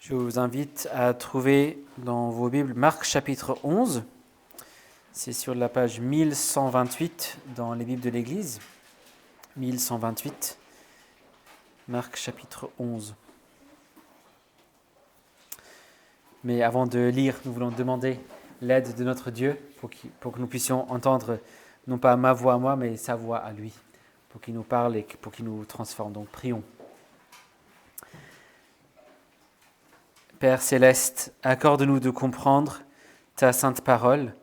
Je vous invite à trouver dans vos Bibles Marc chapitre 11. C'est sur la page 1128 dans les Bibles de l'Église. 1128, Marc chapitre 11. Mais avant de lire, nous voulons demander l'aide de notre Dieu pour que nous puissions entendre non pas ma voix à moi, mais sa voix à lui, pour qu'il nous parle et pour qu'il nous transforme. Donc prions. Père céleste, accorde-nous de comprendre ta sainte parole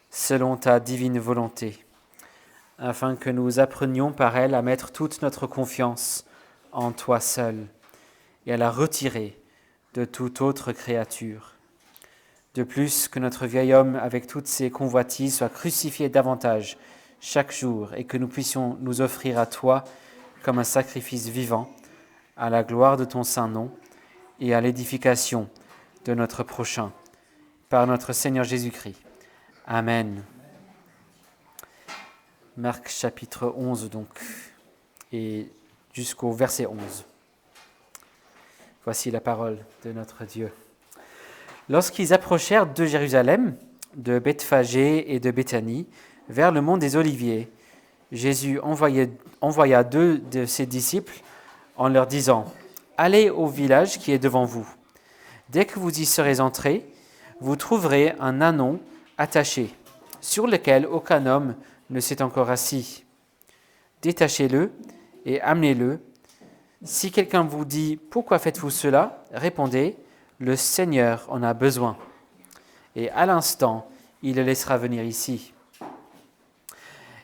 selon ta divine volonté, afin que nous apprenions par elle à mettre toute notre confiance en toi seul et à la retirer de toute autre créature. De plus, que notre vieil homme, avec toutes ses convoitises, soit crucifié davantage chaque jour et que nous puissions nous offrir à toi comme un sacrifice vivant, à la gloire de ton saint nom, et à l'édification de notre prochain, par notre Seigneur Jésus-Christ. Amen. Marc chapitre 11 donc, et jusqu'au verset 11. Voici la parole de notre Dieu. Lorsqu'ils approchèrent de Jérusalem, de Bethphagée et de Béthanie, vers le mont des Oliviers, Jésus envoya 2 de ses disciples en leur disant « Allez au village qui est devant vous. Dès que vous y serez entrés, vous trouverez un ânon attaché, sur lequel aucun homme ne s'est encore assis. Détachez-le et amenez-le. Si quelqu'un vous dit « Pourquoi faites-vous cela ?» répondez « Le Seigneur en a besoin. » Et à l'instant, il le laissera venir ici.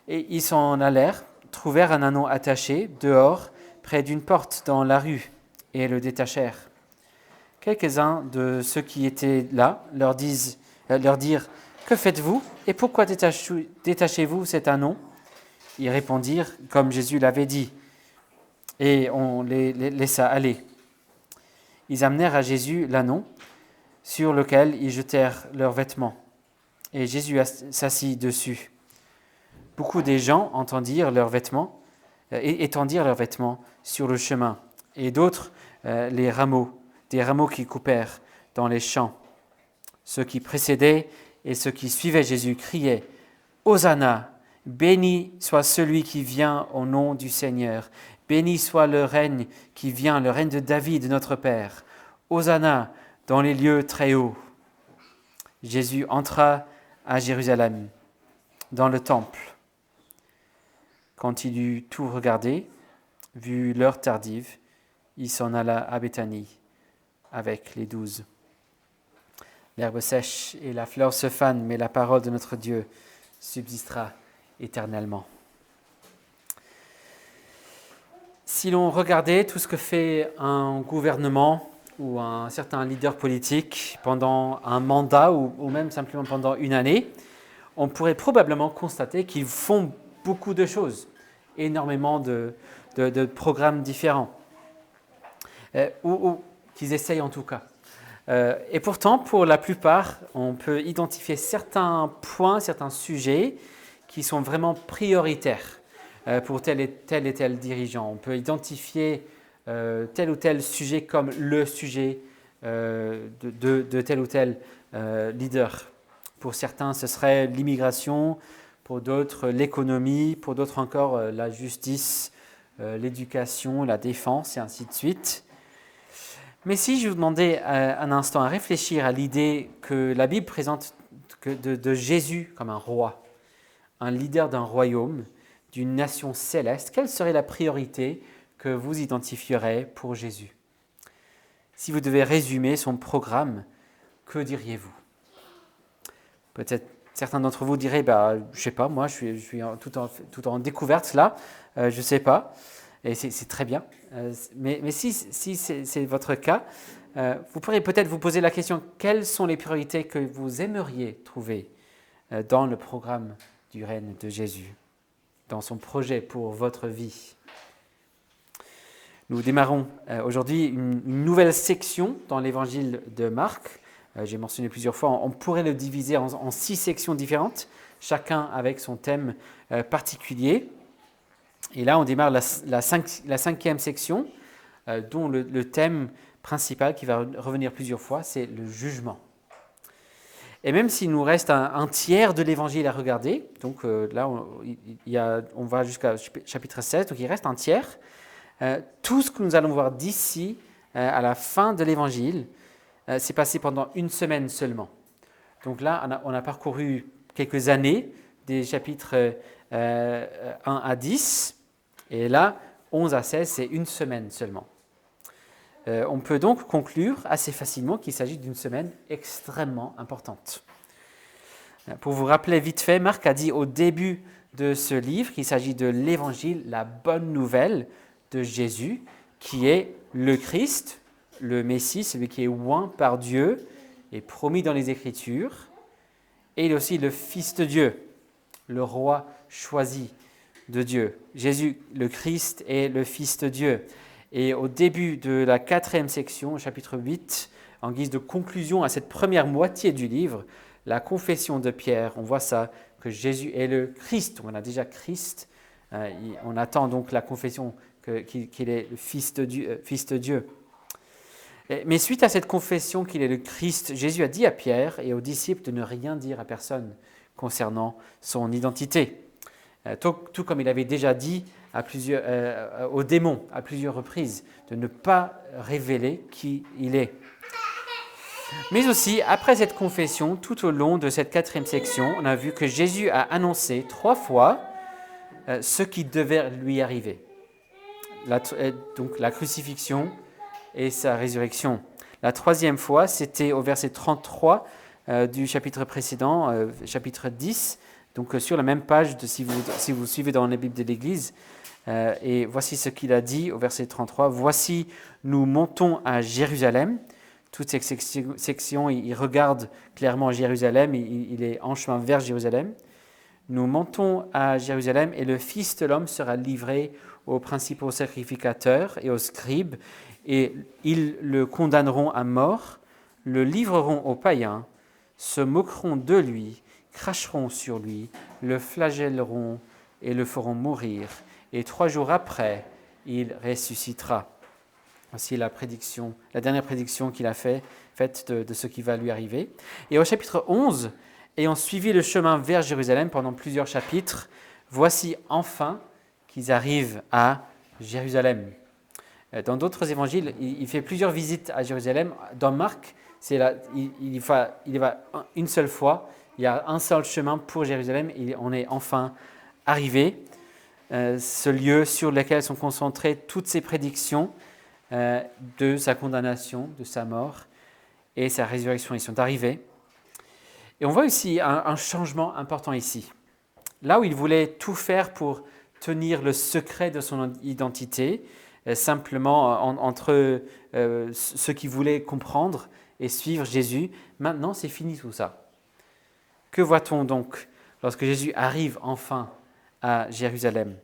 Et ils s'en allèrent, trouvèrent un ânon attaché dehors, près d'une porte dans la rue, et le détachèrent. Quelques-uns de ceux qui étaient là leur dirent « Que faites-vous et pourquoi détachez-vous cet ânon ?» Ils répondirent comme Jésus l'avait dit, et on les laissa aller. Ils amenèrent à Jésus l'ânon, sur lequel ils jetèrent leurs vêtements, et Jésus s'assit dessus. Beaucoup des gens étendirent leurs vêtements sur le chemin, et d'autres des rameaux qui coupèrent dans les champs. Ceux qui précédaient et ceux qui suivaient Jésus criaient « Hosanna, béni soit celui qui vient au nom du Seigneur, béni soit le règne qui vient, le règne de David, notre Père. Hosanna dans les lieux très hauts. » Jésus entra à Jérusalem, dans le temple. Quand il eut tout regardé, vu l'heure tardive, il s'en alla à Béthanie avec les 12. L'herbe sèche et la fleur se fanent, mais la parole de notre Dieu subsistera éternellement. Si l'on regardait tout ce que fait un gouvernement ou un certain leader politique pendant un mandat ou même simplement pendant une année, on pourrait probablement constater qu'ils font beaucoup de choses, énormément de programmes différents, ou qu'ils essayent en tout cas. Et pourtant, pour la plupart, on peut identifier certains points, certains sujets qui sont vraiment prioritaires pour tel et tel dirigeant. On peut identifier tel ou tel sujet comme le sujet de tel ou tel leader. Pour certains, ce serait l'immigration, pour d'autres, l'économie, pour d'autres encore, la justice, l'éducation, la défense, et ainsi de suite. Mais si je vous demandais un instant à réfléchir à l'idée que la Bible présente de Jésus comme un roi, un leader d'un royaume, d'une nation céleste, quelle serait la priorité que vous identifierez pour Jésus? Si vous devez résumer son programme, que diriez-vous? Peut-être certains d'entre vous diraient, je ne sais pas, moi je suis tout en découverte là, je ne sais pas, et c'est très bien. Mais si c'est votre cas, vous pourrez peut-être vous poser la question, quelles sont les priorités que vous aimeriez trouver dans le programme du règne de Jésus, dans son projet pour votre vie? Nous démarrons aujourd'hui une nouvelle section dans l'évangile de Marc. J'ai mentionné plusieurs fois, on pourrait le diviser en 6 sections différentes, chacun avec son thème particulier. Et là, on démarre la 5e section, dont le thème principal qui va revenir plusieurs fois, c'est le jugement. Et même s'il nous reste un tiers de l'évangile à regarder, donc là on va jusqu'à chapitre 16, donc il reste un tiers, tout ce que nous allons voir d'ici à la fin de l'évangile, c'est passé pendant une semaine seulement. Donc là on a parcouru quelques années, des chapitres 1 à 10, et là 11 à 16, c'est une semaine seulement. On peut donc conclure assez facilement qu'il s'agit d'une semaine extrêmement importante. Pour vous rappeler vite fait, Marc a dit au début de ce livre qu'il s'agit de l'évangile, la bonne nouvelle de Jésus, qui est le Christ, le Messie, celui qui est oint par Dieu et promis dans les Écritures, et il est aussi le Fils de Dieu, le roi choisi de Dieu. Jésus, le Christ, est le Fils de Dieu. Et au début de la 4e section, au chapitre 8, en guise de conclusion à cette première moitié du livre, la confession de Pierre, on voit ça, que Jésus est le Christ. On a déjà Christ, on attend donc la confession qu'il est le Fils de Dieu. Mais suite à cette confession qu'il est le Christ, Jésus a dit à Pierre et aux disciples de ne rien dire à personne concernant son identité. Tout comme il avait déjà dit aux démons à plusieurs reprises, de ne pas révéler qui il est. Mais aussi, après cette confession, tout au long de cette 4e section, on a vu que Jésus a annoncé 3 fois ce qui devait lui arriver. Donc la crucifixion et sa résurrection. La 3e fois, c'était au verset 33 du chapitre précédent, chapitre 10, donc sur la même page si vous suivez dans les Bibles de l'Église. Et voici ce qu'il a dit au verset 33. « Voici, nous montons à Jérusalem. » Toute cette section, il regarde clairement Jérusalem, il est en chemin vers Jérusalem. « Nous montons à Jérusalem et le Fils de l'homme sera livré aux principaux sacrificateurs et aux scribes, et ils le condamneront à mort, le livreront aux païens, se moqueront de lui, cracheront sur lui, le flagelleront et le feront mourir. Et 3 jours après, il ressuscitera. » Voici la dernière prédiction qu'il a faite de ce qui va lui arriver. Et au chapitre 11, ayant suivi le chemin vers Jérusalem pendant plusieurs chapitres, voici enfin qu'ils arrivent à Jérusalem. Dans d'autres évangiles, il fait plusieurs visites à Jérusalem. Dans Marc, il va une seule fois. Il y a un seul chemin pour Jérusalem et on est enfin arrivé. Ce lieu sur lequel sont concentrées toutes ces prédictions de sa condamnation, de sa mort et sa résurrection. Ils sont arrivés. Et on voit aussi un changement important ici. Là où il voulait tout faire pour tenir le secret de son identité, simplement entre ceux qui voulaient comprendre et suivre Jésus, maintenant c'est fini tout ça. Que voit-on donc lorsque Jésus arrive enfin à Jérusalem?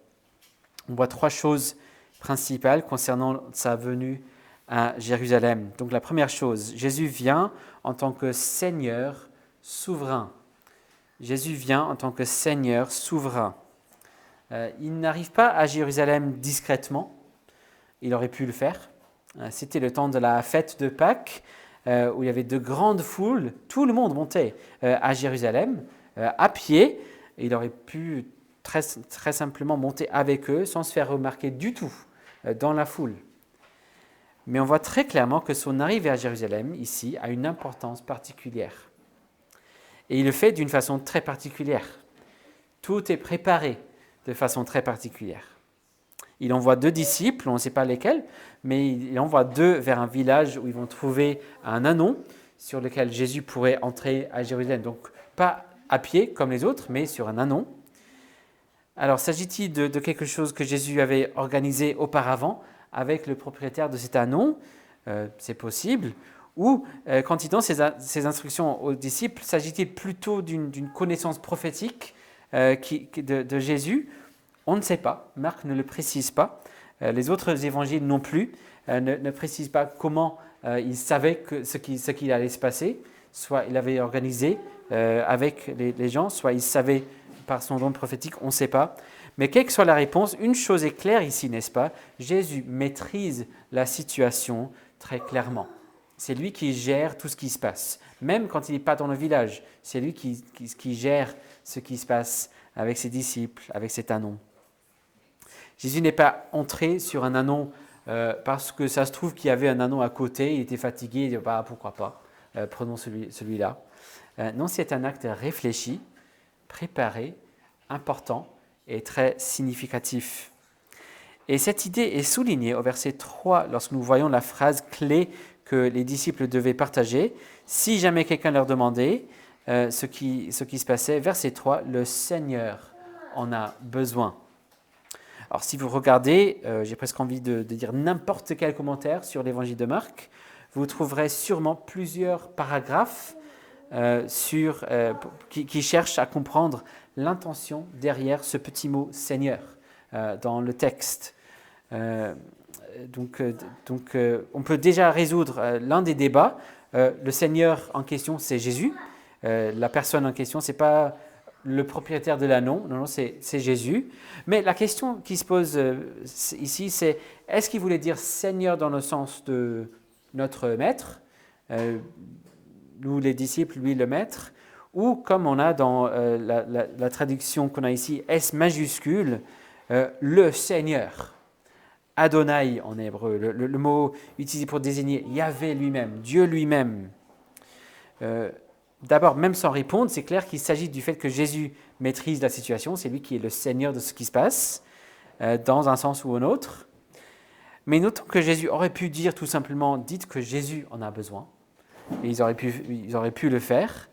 On voit 3 choses principales concernant sa venue à Jérusalem. Donc la première chose, Jésus vient en tant que Seigneur souverain. Jésus vient en tant que Seigneur souverain. Il n'arrive pas à Jérusalem discrètement. Il aurait pu le faire. C'était le temps de la fête de Pâques, où il y avait de grandes foules. Tout le monde montait à Jérusalem à pied. Il aurait pu très simplement monter avec eux sans se faire remarquer du tout dans la foule. Mais on voit très clairement que son arrivée à Jérusalem, ici, a une importance particulière. Et il le fait d'une façon très particulière. Tout est préparé de façon très particulière. Il envoie 2 disciples, on ne sait pas lesquels, mais il envoie 2 vers un village où ils vont trouver un ânon sur lequel Jésus pourrait entrer à Jérusalem. Donc pas à pied comme les autres, mais sur un ânon. Alors s'agit-il de quelque chose que Jésus avait organisé auparavant avec le propriétaire de cet ânon? C'est possible. Ou quand il donne ses instructions aux disciples, s'agit-il plutôt d'une connaissance prophétique de Jésus? On ne sait pas. Marc ne le précise pas. Les autres évangiles non plus ne précisent pas comment il savait ce qu'il allait se passer. Soit il avait organisé avec les gens, soit il savait par son don prophétique, on ne sait pas. Mais quelle que soit la réponse, une chose est claire ici, n'est-ce pas? Jésus maîtrise la situation très clairement. C'est lui qui gère tout ce qui se passe. Même quand il n'est pas dans le village, c'est lui qui gère ce qui se passe avec ses disciples, avec cet ânon. Jésus n'est pas entré sur un ânon parce que ça se trouve qu'il y avait un ânon à côté, il était fatigué, il dit bah, pourquoi pas, prenons celui-là. Non, c'est un acte réfléchi, préparé, important et très significatif. Et cette idée est soulignée au verset 3 lorsque nous voyons la phrase clé que les disciples devaient partager. Si jamais quelqu'un leur demandait ce qui se passait, verset 3, le Seigneur en a besoin. Alors si vous regardez, j'ai presque envie de dire n'importe quel commentaire sur l'évangile de Marc, vous trouverez sûrement plusieurs paragraphes qui cherchent à comprendre l'intention derrière ce petit mot Seigneur dans le texte. Donc, on peut déjà résoudre l'un des débats. Le Seigneur en question, c'est Jésus. La personne en question, ce n'est pas le propriétaire de l'ânon, non, c'est Jésus. Mais la question qui se pose ici, c'est est-ce qu'il voulait dire Seigneur dans le sens de notre maître, nous les disciples, lui le maître, ou comme on a dans la traduction qu'on a ici, S majuscule, le Seigneur. Adonai en hébreu, le mot utilisé pour désigner Yahvé lui-même, Dieu lui-même. D'abord, même sans répondre, c'est clair qu'il s'agit du fait que Jésus maîtrise la situation, c'est lui qui est le Seigneur de ce qui se passe, dans un sens ou un autre. Mais notons que Jésus aurait pu dire tout simplement, dites que Jésus en a besoin, et ils auraient pu le faire.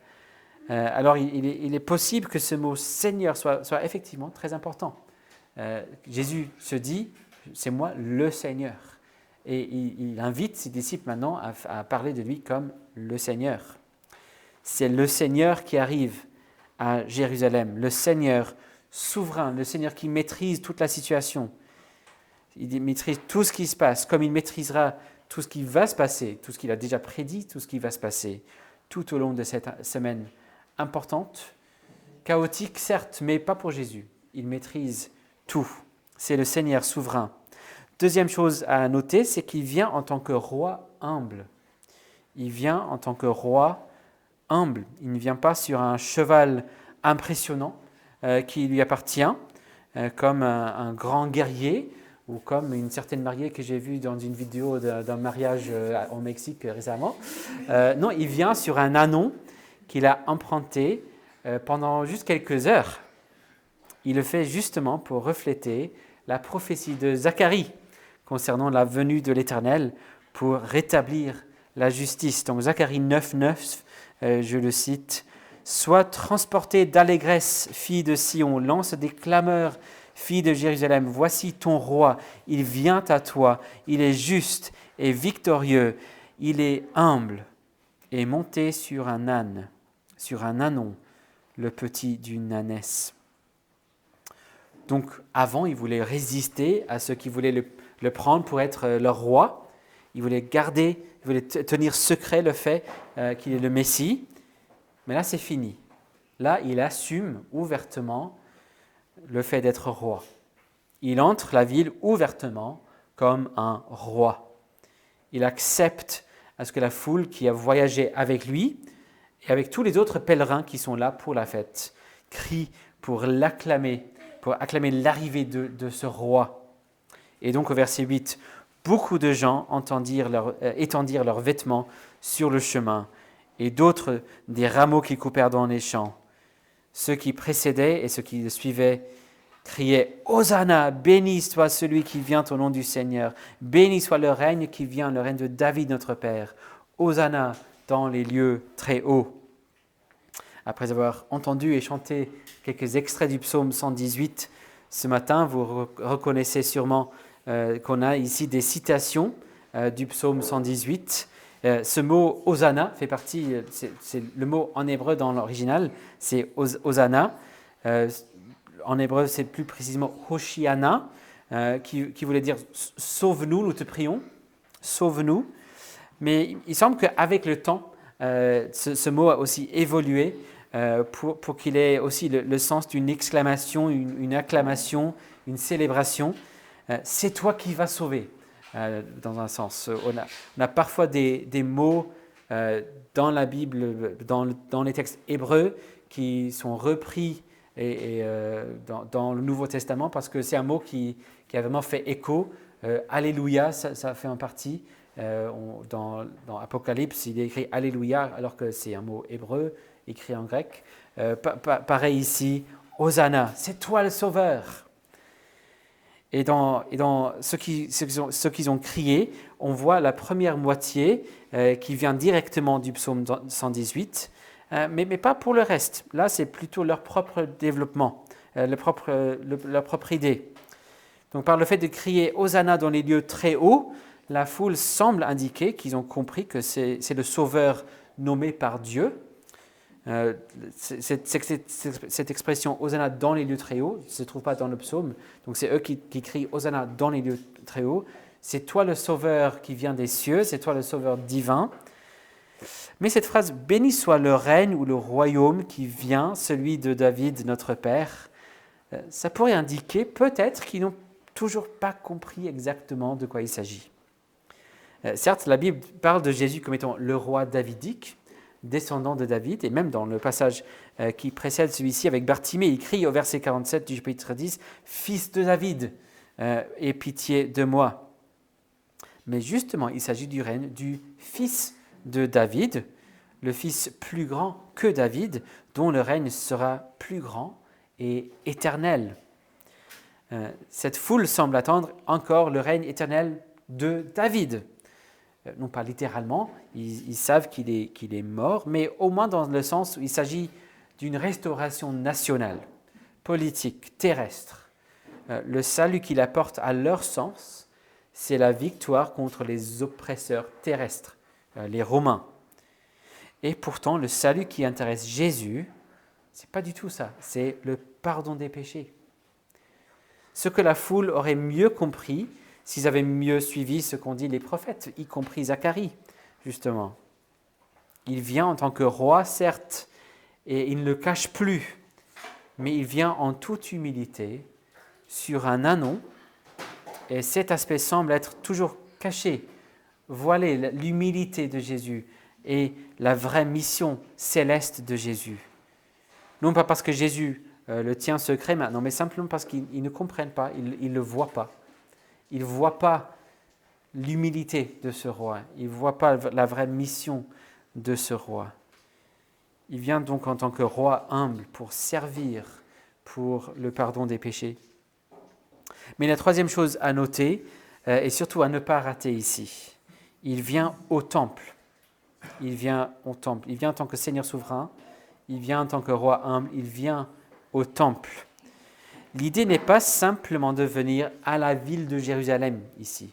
Alors il est possible que ce mot Seigneur soit effectivement très important. Jésus se dit, c'est moi le Seigneur. Et il invite ses disciples maintenant à parler de lui comme le Seigneur. C'est le Seigneur qui arrive à Jérusalem, le Seigneur souverain, le Seigneur qui maîtrise toute la situation. Il maîtrise tout ce qui se passe, comme il maîtrisera tout ce qui va se passer, tout ce qu'il a déjà prédit, tout ce qui va se passer tout au long de cette semaine importante, chaotique certes, mais pas pour Jésus. Il maîtrise tout. C'est le Seigneur souverain. Deuxième chose à noter, c'est qu'il vient en tant que roi humble. Il vient en tant que roi humble. Il ne vient pas sur un cheval impressionnant qui lui appartient, comme un grand guerrier ou comme une certaine mariée que j'ai vue dans une vidéo d'un mariage au Mexique récemment. Non, il vient sur un ânon qu'il a emprunté pendant juste quelques heures. Il le fait justement pour refléter la prophétie de Zacharie concernant la venue de l'Éternel pour rétablir la justice. Donc Zacharie 9, je le cite, « Sois transportée d'allégresse, fille de Sion, lance des clameurs, fille de Jérusalem. Voici ton roi, il vient à toi, il est juste et victorieux, il est humble et monté sur un âne, sur un ânon, le petit d'une ânesse. » Donc avant, il voulait résister à ceux qui voulaient le prendre pour être leur roi. Il voulait garder, il voulait tenir secret le fait qu'il est le Messie. Mais là, c'est fini. Là, il assume ouvertement le fait d'être roi. Il entre la ville ouvertement comme un roi. Il accepte à ce que la foule qui a voyagé avec lui et avec tous les autres pèlerins qui sont là pour la fête crie pour acclamer l'arrivée de ce roi. Et donc au verset 8, beaucoup de gens étendirent leurs vêtements sur le chemin, et d'autres des rameaux qui coupèrent dans les champs. Ceux qui précédaient et ceux qui le suivaient criaient « Hosanna, béni soit celui qui vient au nom du Seigneur, béni soit le règne qui vient, le règne de David notre Père. Hosanna dans les lieux très hauts. » Après avoir entendu et chanté quelques extraits du psaume 118, ce matin, vous reconnaissez sûrement qu'on a ici des citations du psaume 118. Ce mot « Hosanna » fait partie, c'est le mot en hébreu dans l'original, c'est « Hosanna ». En hébreu, c'est plus précisément « Hoshiana », qui voulait dire « Sauve-nous, nous te prions »,« Sauve-nous ». Mais il semble qu'avec le temps, ce mot a aussi évolué pour qu'il ait aussi le sens d'une exclamation, une acclamation, une célébration. C'est toi qui vas sauver. dans un sens. On a parfois des mots dans la Bible, dans les textes hébreux, qui sont repris dans le Nouveau Testament parce que c'est un mot qui a vraiment fait écho. Alléluia, ça fait en partie. Dans Apocalypse, il est écrit Alléluia alors que c'est un mot hébreu écrit en grec. Pareil ici, Hosanna, c'est toi le Sauveur. Et dans ce qu'ils ont crié, on voit la première moitié qui vient directement du psaume 118, mais pas pour le reste. Là, c'est plutôt leur propre développement, leur propre idée. Donc par le fait de crier Hosanna dans les lieux très hauts, la foule semble indiquer qu'ils ont compris que c'est le Sauveur nommé par Dieu. Cette expression Hosanna dans les lieux très hauts ne se trouve pas dans le psaume. Donc c'est eux qui crient Hosanna dans les lieux très hauts. C'est toi le Sauveur qui vient des cieux, c'est toi le Sauveur divin. Mais cette phrase « Béni soit le règne ou le royaume qui vient, celui de David notre Père », ça pourrait indiquer peut-être qu'ils n'ont toujours pas compris exactement de quoi il s'agit. Certes, la Bible parle de Jésus comme étant le roi davidique, descendant de David, et même dans le passage qui précède celui-ci avec Bartimée, il crie au verset 47 du chapitre 10 « Fils de David, aie pitié de moi ». Mais justement, il s'agit du règne du fils de David, le fils plus grand que David, dont le règne sera plus grand et éternel. Cette foule semble attendre encore le règne éternel de David. Non pas littéralement, ils savent qu'il est mort, mais au moins dans le sens où il s'agit d'une restauration nationale, politique, terrestre. Le salut qu'il apporte à leur sens, c'est la victoire contre les oppresseurs terrestres, les Romains. Et pourtant, le salut qui intéresse Jésus, c'est pas du tout ça, c'est le pardon des péchés. Ce que la foule aurait mieux compris s'ils avaient mieux suivi ce qu'ont dit les prophètes, y compris Zacharie, justement. Il vient en tant que roi, certes, et il ne le cache plus, mais il vient en toute humilité sur un ânon, et cet aspect semble être toujours caché, voilé, l'humilité de Jésus et la vraie mission céleste de Jésus. Non pas parce que Jésus le tient secret maintenant, mais simplement parce qu'ils ne comprennent pas, ils ne le voient pas. Ils ne voient pas l'humilité de ce roi. Ils ne voient pas la vraie mission de ce roi. Il vient donc en tant que roi humble pour servir pour le pardon des péchés. Mais la troisième chose à noter, et surtout à ne pas rater ici, il vient au temple. Il vient au temple. Il vient en tant que Seigneur souverain. Il vient en tant que roi humble. Il vient au temple. L'idée n'est pas simplement de venir à la ville de Jérusalem ici.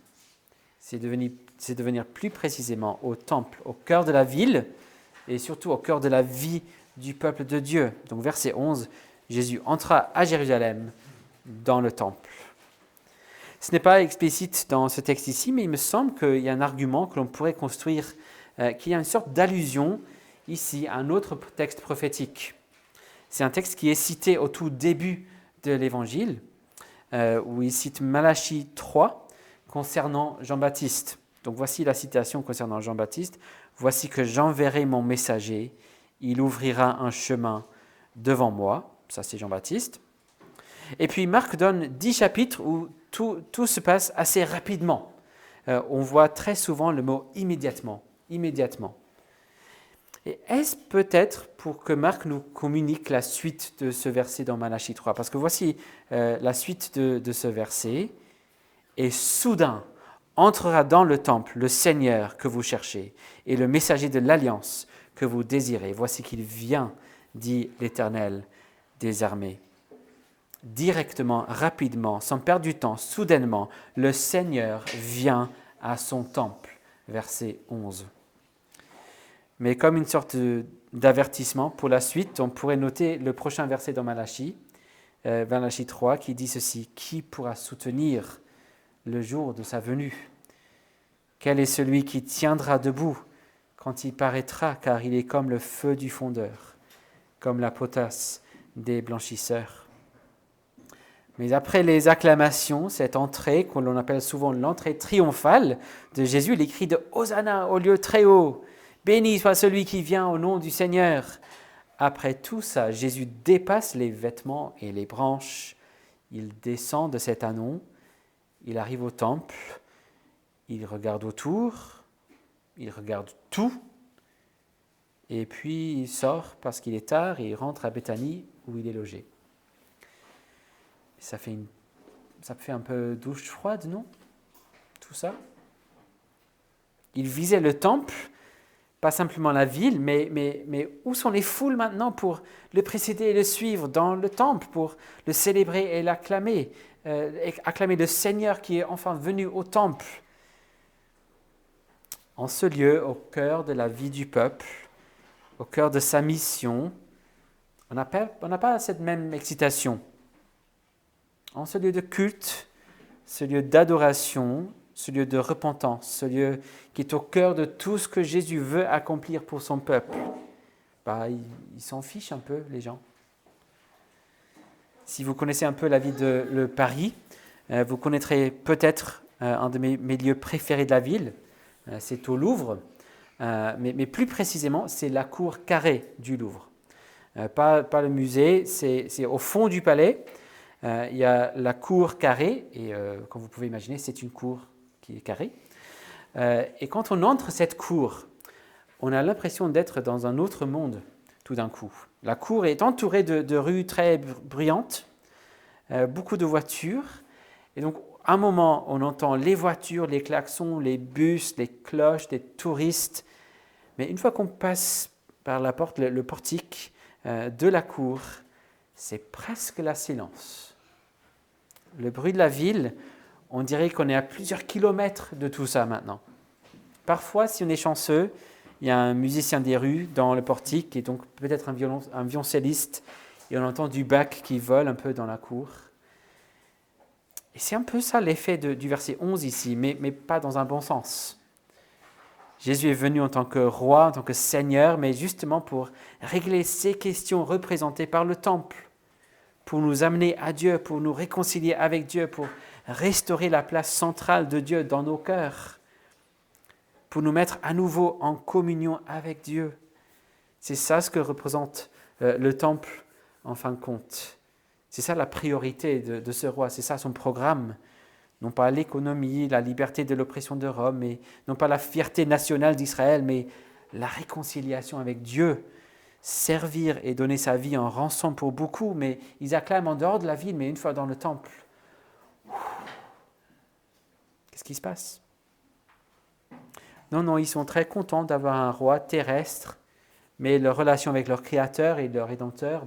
C'est de venir plus précisément au temple, au cœur de la ville et surtout au cœur de la vie du peuple de Dieu. Donc verset 11, Jésus entra à Jérusalem dans le temple. Ce n'est pas explicite dans ce texte ici, mais il me semble qu'il y a un argument que l'on pourrait construire, qu'il y a une sorte d'allusion ici à un autre texte prophétique. C'est un texte qui est cité au tout début de l'Évangile, où il cite Malachie 3 concernant Jean-Baptiste. Donc voici la citation concernant Jean-Baptiste. « Voici que j'enverrai mon messager, il ouvrira un chemin devant moi. » Ça c'est Jean-Baptiste. Et puis Marc donne 10 chapitres où tout se passe assez rapidement. On voit très souvent le mot immédiatement. Immédiatement. Et est-ce peut-être pour que Marc nous communique la suite de ce verset dans Malachie 3 ? Parce que voici la suite de ce verset. « Et soudain entrera dans le temple le Seigneur que vous cherchez et le messager de l'alliance que vous désirez. Voici qu'il vient, dit l'Éternel des armées. » Directement, rapidement, sans perdre du temps, soudainement, le Seigneur vient à son temple. Verset 11. Mais comme une sorte d'avertissement pour la suite, on pourrait noter le prochain verset dans Malachie 3, qui dit ceci: « Qui pourra soutenir le jour de sa venue ? Quel est celui qui tiendra debout quand il paraîtra, car il est comme le feu du fondeur, comme la potasse des blanchisseurs. » Mais après les acclamations, cette entrée, que l'on appelle souvent l'entrée triomphale de Jésus, les cris de Hosanna au lieu très haut, béni soit celui qui vient au nom du Seigneur. Après tout ça, Jésus dépasse les vêtements et les branches. Il descend de cet anon, il arrive au temple, il regarde autour, il regarde tout, et puis il sort parce qu'il est tard et il rentre à Béthanie où il est logé. Ça fait un peu douche froide, non? Tout ça. Il visait le temple, pas simplement la ville, mais où sont les foules maintenant pour le précéder et le suivre dans le temple, pour le célébrer et l'acclamer, acclamer le Seigneur qui est enfin venu au temple. En ce lieu, au cœur de la vie du peuple, au cœur de sa mission, on n'a pas cette même excitation. En ce lieu de culte, ce lieu d'adoration, ce lieu de repentance, ce lieu qui est au cœur de tout ce que Jésus veut accomplir pour son peuple, ils s'en fichent un peu, les gens. Si vous connaissez un peu la vie de Paris, vous connaîtrez peut-être un de mes lieux préférés de la ville, c'est au Louvre, mais plus précisément, c'est la cour carrée du Louvre. Pas le musée, c'est au fond du palais. Il y a la cour carrée, et comme vous pouvez imaginer, c'est une cour qui est carrée. Et quand on entre cette cour, on a l'impression d'être dans un autre monde, tout d'un coup. La cour est entourée de rues très bruyantes, beaucoup de voitures, et donc à un moment, on entend les voitures, les klaxons, les bus, les cloches, les touristes, mais une fois qu'on passe par la porte, le portique de la cour, c'est presque le silence. Le bruit de la ville, on dirait qu'on est à plusieurs kilomètres de tout ça maintenant. Parfois, si on est chanceux, il y a un musicien des rues dans le portique et donc peut-être un violoncelliste et on entend du bac qui vole un peu dans la cour. Et c'est un peu ça l'effet du verset 11 ici, mais pas dans un bon sens. Jésus est venu en tant que roi, en tant que seigneur, mais justement pour régler ces questions représentées par le temple, pour nous amener à Dieu, pour nous réconcilier avec Dieu, pour restaurer la place centrale de Dieu dans nos cœurs, pour nous mettre à nouveau en communion avec Dieu. C'est ça ce que représente le temple en fin de compte. C'est ça la priorité de ce roi, c'est ça son programme. Non pas l'économie, la liberté de l'oppression de Rome, et non pas la fierté nationale d'Israël, mais la réconciliation avec Dieu. Servir et donner sa vie en rançon pour beaucoup, mais ils acclament en dehors de la ville, mais une fois dans le temple. Qu'est-ce qui se passe? Non, ils sont très contents d'avoir un roi terrestre, mais leur relation avec leur Créateur et leur Rédempteur,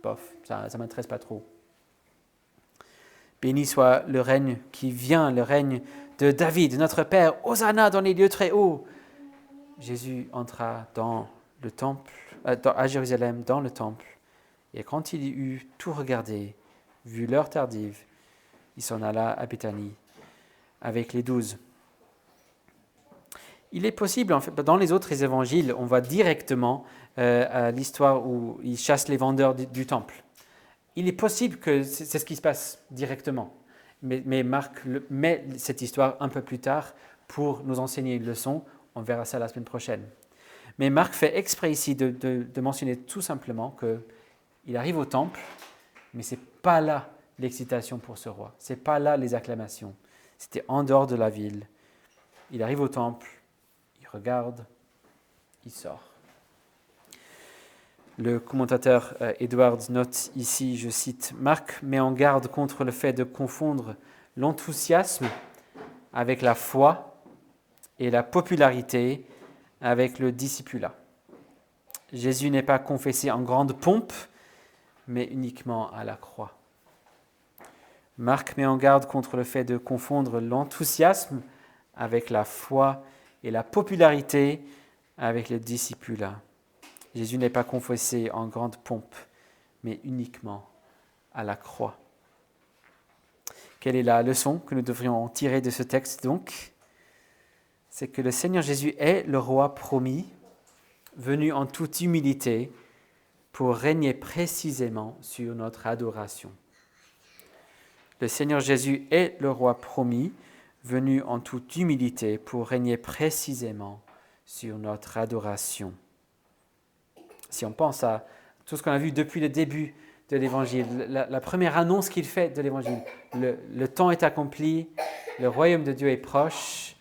bof, ça ne m'intéresse pas trop. Béni soit le règne qui vient, le règne de David, notre Père, Hosanna dans les lieux très hauts. Jésus entra dans le temple, à Jérusalem, dans le temple, et quand il eut tout regardé, vu l'heure tardive, il s'en alla à Béthanie avec les 12. Il est possible, en fait, dans les autres évangiles, on va directement à l'histoire où il chasse les vendeurs du temple. Il est possible que c'est ce qui se passe directement, mais Marc met cette histoire un peu plus tard pour nous enseigner une leçon. On verra ça la semaine prochaine. Mais Marc fait exprès ici de mentionner tout simplement qu'il arrive au temple, mais ce n'est pas là l'excitation pour ce roi. Ce n'est pas là les acclamations. C'était en dehors de la ville. Il arrive au temple, il regarde, il sort. Le commentateur Edwards note ici, je cite, « Marc met en garde contre le fait de confondre l'enthousiasme avec la foi et la popularité avec le discipulat. Jésus n'est pas confessé en grande pompe, mais uniquement à la croix. » Marc met en garde contre le fait de confondre l'enthousiasme avec la foi et la popularité avec le discipulat. Jésus n'est pas confessé en grande pompe, mais uniquement à la croix. Quelle est la leçon que nous devrions en tirer de ce texte donc? C'est que le Seigneur Jésus est le roi promis, venu en toute humilité pour régner précisément sur notre adoration. Le Seigneur Jésus est le roi promis, venu en toute humilité pour régner précisément sur notre adoration. Si on pense à tout ce qu'on a vu depuis le début de l'Évangile, la première annonce qu'il fait de l'Évangile, le temps est accompli, le royaume de Dieu est proche,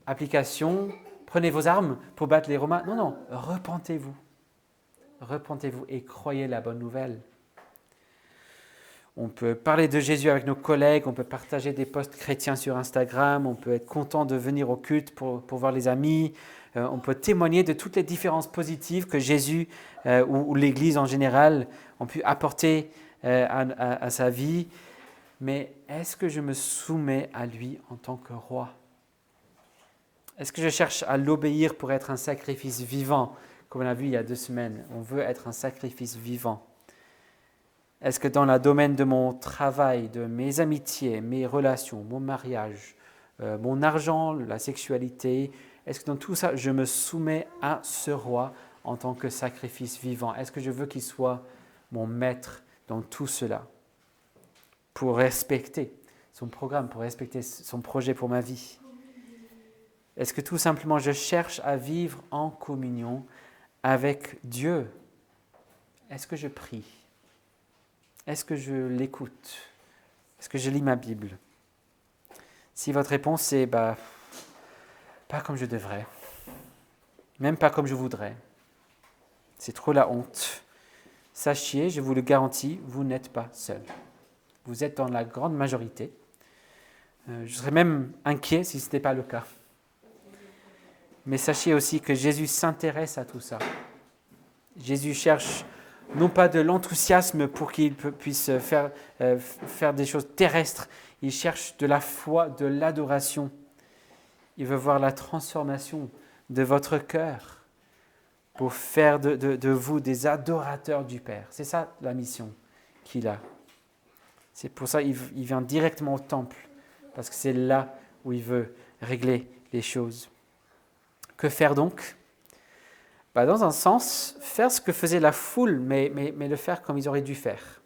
application, prenez vos armes pour battre les Romains. Non, repentez-vous. Repentez-vous et croyez la bonne nouvelle. On peut parler de Jésus avec nos collègues, on peut partager des posts chrétiens sur Instagram, on peut être content de venir au culte pour voir les amis, on peut témoigner de toutes les différences positives que Jésus ou l'Église en général ont pu apporter à sa vie. Mais est-ce que je me soumets à lui en tant que roi ? Est-ce que je cherche à l'obéir pour être un sacrifice vivant ? Comme on a vu il y a 2 semaines, on veut être un sacrifice vivant. Est-ce que dans le domaine de mon travail, de mes amitiés, mes relations, mon mariage, mon argent, la sexualité, est-ce que dans tout ça, je me soumets à ce roi en tant que sacrifice vivant ? Est-ce que je veux qu'il soit mon maître dans tout cela pour respecter son programme, pour respecter son projet pour ma vie ? Est-ce que tout simplement je cherche à vivre en communion avec Dieu ? Est-ce que je prie ? Est-ce que je l'écoute ? Est-ce que je lis ma Bible ? Si votre réponse est pas comme je devrais, même pas comme je voudrais, c'est trop la honte, sachez, je vous le garantis, vous n'êtes pas seul. Vous êtes dans la grande majorité. Je serais même inquiet si ce n'était pas le cas. Mais sachez aussi que Jésus s'intéresse à tout ça. Jésus cherche non pas de l'enthousiasme pour qu'il puisse faire des choses terrestres, il cherche de la foi, de l'adoration. Il veut voir la transformation de votre cœur pour faire de vous des adorateurs du Père. C'est ça la mission qu'il a. C'est pour ça qu'il vient directement au temple, parce que c'est là où il veut régler les choses. Que faire donc ? Dans un sens, faire ce que faisait la foule, mais le faire comme ils auraient dû faire.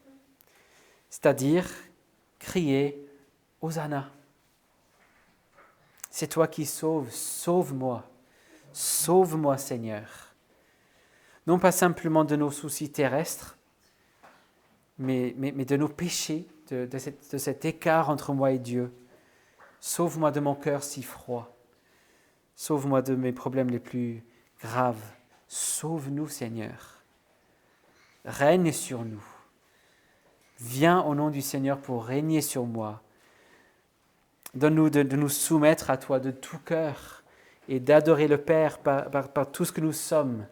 C'est-à-dire crier « Hosanna ». C'est toi qui sauves, sauve-moi. Sauve-moi Seigneur. Non pas simplement de nos soucis terrestres, mais de nos péchés, de cet écart entre moi et Dieu. Sauve-moi de mon cœur si froid. Sauve-moi de mes problèmes les plus graves. Sauve-nous, Seigneur. Règne sur nous. Viens au nom du Seigneur pour régner sur moi. Donne-nous de nous soumettre à toi de tout cœur et d'adorer le Père par tout ce que nous sommes.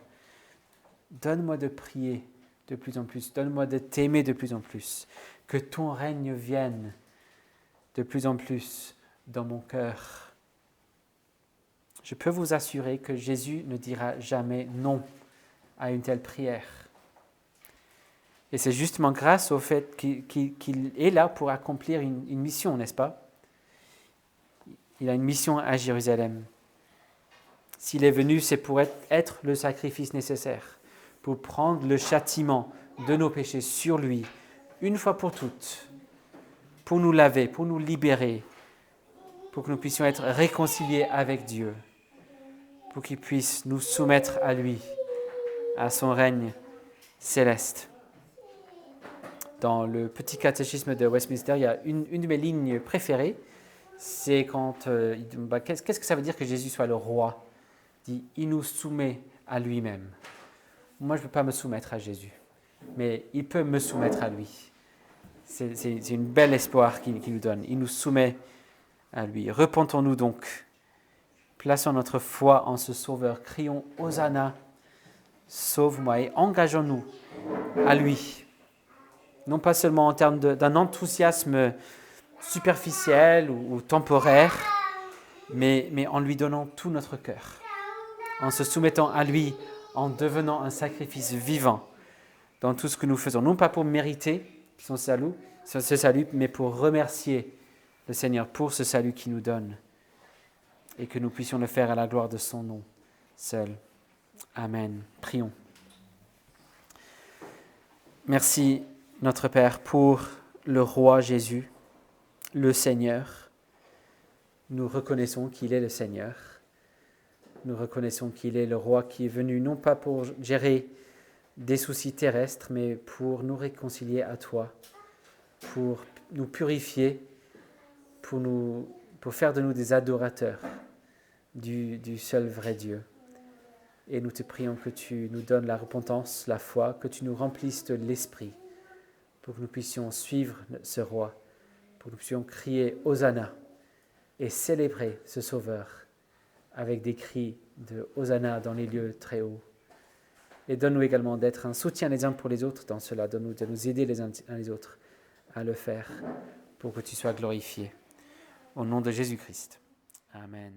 Donne-moi de prier de plus en plus. Donne-moi de t'aimer de plus en plus. Que ton règne vienne de plus en plus dans mon cœur. Je peux vous assurer que Jésus ne dira jamais non à une telle prière. Et c'est justement grâce au fait qu'il est là pour accomplir une mission, n'est-ce pas ? Il a une mission à Jérusalem. S'il est venu, c'est pour être le sacrifice nécessaire, pour prendre le châtiment de nos péchés sur lui, une fois pour toutes, pour nous laver, pour nous libérer, pour que nous puissions être réconciliés avec Dieu, pour qu'il puisse nous soumettre à lui, à son règne céleste. Dans le petit catéchisme de Westminster, il y a une de mes lignes préférées, c'est quand qu'est-ce que ça veut dire que Jésus soit le roi ? Il dit, il nous soumet à lui-même. Moi, je ne peux pas me soumettre à Jésus, mais il peut me soumettre à lui. C'est une belle espoir qu'il nous donne. Il nous soumet à lui. Repentons-nous donc. Plaçons notre foi en ce Sauveur. Crions « Hosanna, sauve-moi » et engageons-nous à lui. Non pas seulement en termes d'un enthousiasme superficiel ou temporaire, mais en lui donnant tout notre cœur, en se soumettant à lui, en devenant un sacrifice vivant dans tout ce que nous faisons, non pas pour mériter ce salut, mais pour remercier le Seigneur pour ce salut qu'il nous donne et que nous puissions le faire à la gloire de son nom seul. Amen. Prions. Merci, notre Père, pour le roi Jésus, le Seigneur. Nous reconnaissons qu'il est le Seigneur. Nous reconnaissons qu'il est le roi qui est venu non pas pour gérer des soucis terrestres, mais pour nous réconcilier à toi, pour nous purifier, pour faire de nous des adorateurs du seul vrai Dieu. Et nous te prions que tu nous donnes la repentance, la foi, que tu nous remplisses de l'Esprit, pour que nous puissions suivre ce roi, pour que nous puissions crier Hosanna et célébrer ce Sauveur avec des cris de Hosanna dans les lieux très hauts. Et donne-nous également d'être un soutien les uns pour les autres dans cela, donne-nous de nous aider les uns les autres à le faire pour que tu sois glorifié. Au nom de Jésus-Christ. Amen.